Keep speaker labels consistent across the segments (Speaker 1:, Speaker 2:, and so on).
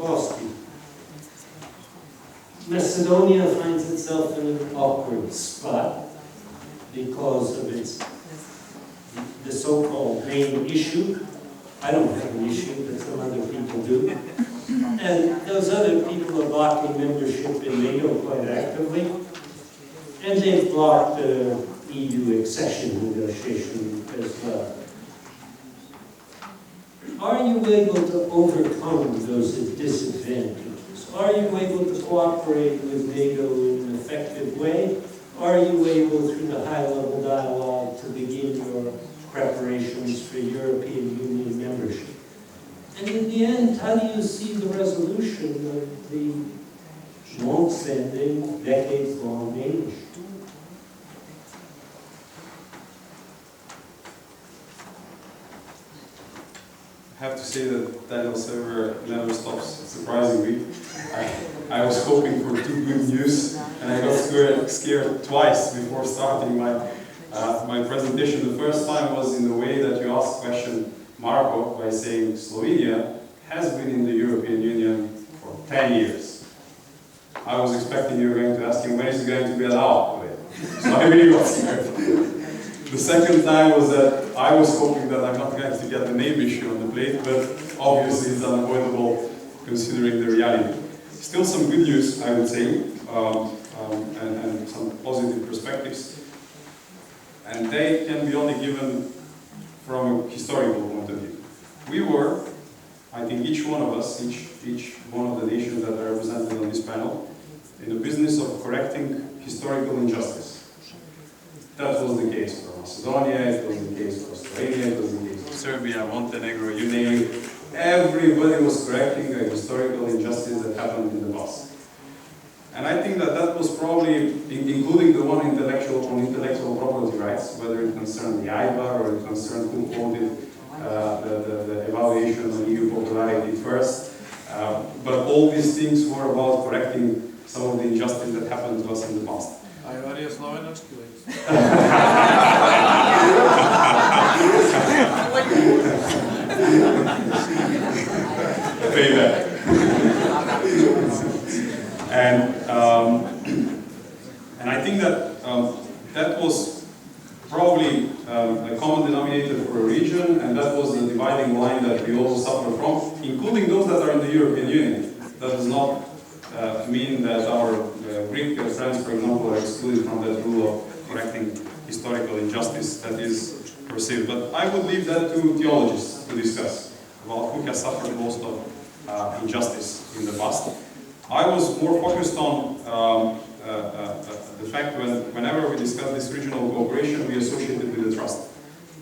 Speaker 1: Poposki. Macedonia finds itself in an awkward spot because of the so-called main issue. I don't have an issue, but some other people do. And those other people are blocking membership in NATO quite actively. And they've blocked EU accession negotiation as well. Are you able to overcome those disadvantages? Are you able to cooperate with NATO in an effective way? Are you able, through the high-level dialogue, to begin your preparations for European Union membership? And in the end, how do you see the resolution of the long-standing, decades-long main issue?
Speaker 2: I have to say that Daniel Silver never stops surprising me. I was hoping for 2 good news, and I got scared twice before starting my presentation. The first time was in the way that you asked question, Marko, by saying Slovenia has been in the European Union for 10 years. I was expecting you were going to ask him when is he going to be allowed to it. So I really got scared. The second time was that I was hoping that I'm not going to get the name issue on the plate, but obviously it's unavoidable considering the reality. Still some good news, I would say, and some positive perspectives. And they can be only given from a historical point of view. We were, I think each one of us, each one of the nations that are represented on this panel, in the business of correcting historical injustice. That was the case for Macedonia, it was the case for Slovenia, it was the case for Serbia, Montenegro, you name it. Everybody was correcting a historical injustice that happened in the past. And I think that was probably, including the one on intellectual property rights, whether it concerned the IBAR or it concerned who quoted the evaluation on EU popularity first. But all these things were about correcting some of the injustice that happened to us in the past. Payback. And I think that that was probably a common denominator for a region, and that was the dividing line that we also suffer from, including those that are in the European Union. That does not mean that our Greek friends, for example, are excluded from that rule of correcting historical injustice that is perceived. But I would leave that to theologists to discuss about who has suffered most of injustice in the past. I was more focused on the fact whenever we discuss this regional cooperation, we associate it with the trust.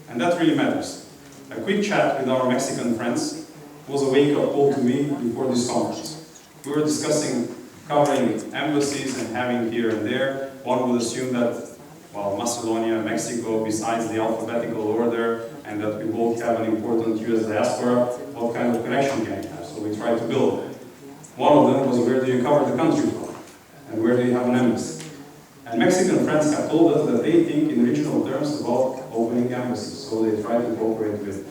Speaker 2: And that really matters. A quick chat with our Mexican friends was a wake-up call to me before this conference. We were discussing covering embassies and having here and there. One would assume that, well, Macedonia and Mexico, besides the alphabetical order, and that we both have an important US diaspora, what kind of connection can we have? So we tried to build it. One of them was, where do you cover the country from? And where do you have an embassy? And Mexican friends have told us that they think in regional terms about opening embassies. So they try to cooperate with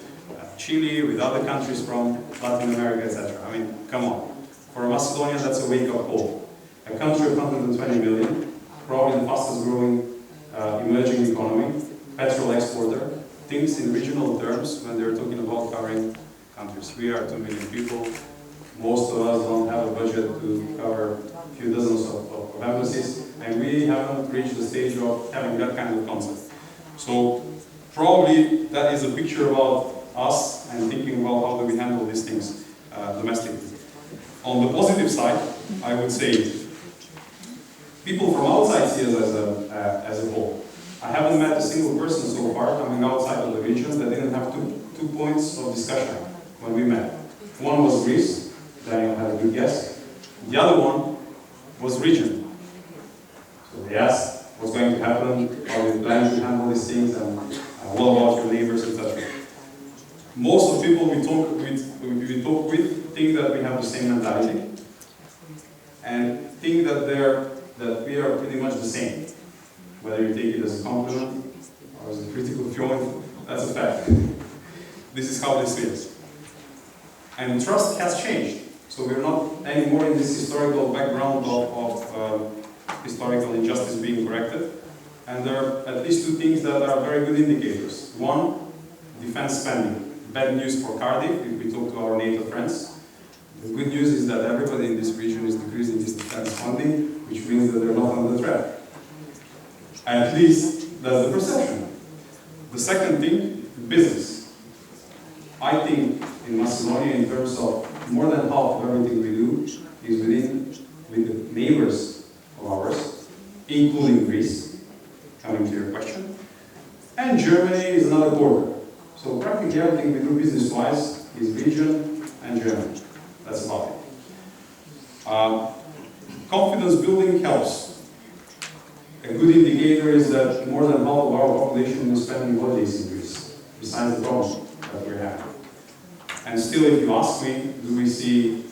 Speaker 2: Chile, with other countries from Latin America, etc. I mean, come on. For Macedonia, that's a wake-up call. A country of 120 million, probably the fastest growing emerging economy, petrol exporter, thinks in regional terms when they're talking about covering countries. We are 2 million people. Most of us don't have a budget to cover a few dozens of embassies, and we haven't reached the stage of having that kind of concept. So probably that is a picture about us and thinking about how do we handle these things domestically. On the positive side, I would say people from outside see us as a whole. I haven't met a single person so far coming outside of the region that didn't have two points of discussion when we met. One was Greece, Daniel had a good guess. The other one was region. So they asked what's going to happen, how do you plan to handle these things, and what about your neighbors, etc. Most of the people we talk with think that we have the same mentality and think that we are pretty much the same. Whether you take it as a compliment or as a critical point, that's a fact. This is how this feels. And trust has changed. So we're not anymore in this historical background of historical injustice being corrected. And there are at least two things that are very good indicators. One, defense spending. Bad news for Cardiff, if we talk to our NATO friends. The good news is that everybody in this region is decreasing this defense funding, which means that they're not under threat. At least that's the perception. The second thing, business. I think in Macedonia, in terms of more than half of everything we do, is with the neighbors of ours, including Greece, coming to your question. And Germany is another border. So practically everything we do business-wise is region and Germany. That's about it. Confidence building helps. A good indicator is that more than half of our population is spending holidays in Greece, besides the problem that we're having. And still, if you ask me, do we see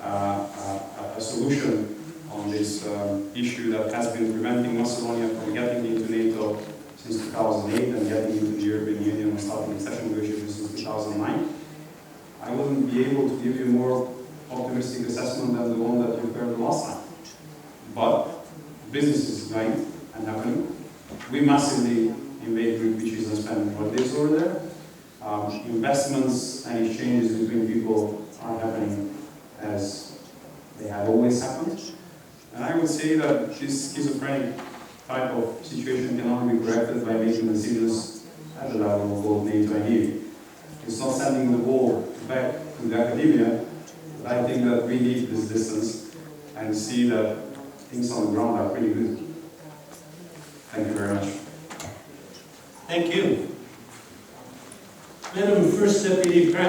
Speaker 2: a solution on this issue that has been preventing Macedonia from getting into NATO since 2008 and getting into the European Union and starting accession negotiations since 2009, I wouldn't be able to give you a more optimistic assessment than the one that you heard the last time. But business is going and happening. We massively invade Greek beaches and spend holidays over there. Investments and exchanges between people are happening as they have always happened. And I would say that this schizophrenic type of situation can only be corrected by making decisions at the level of both NATO and EU. It's not sending the ball back to the academia, but I think that we need this distance and see that things on the ground are pretty good. Thank you very much.
Speaker 1: Thank you. Madam First Deputy Prime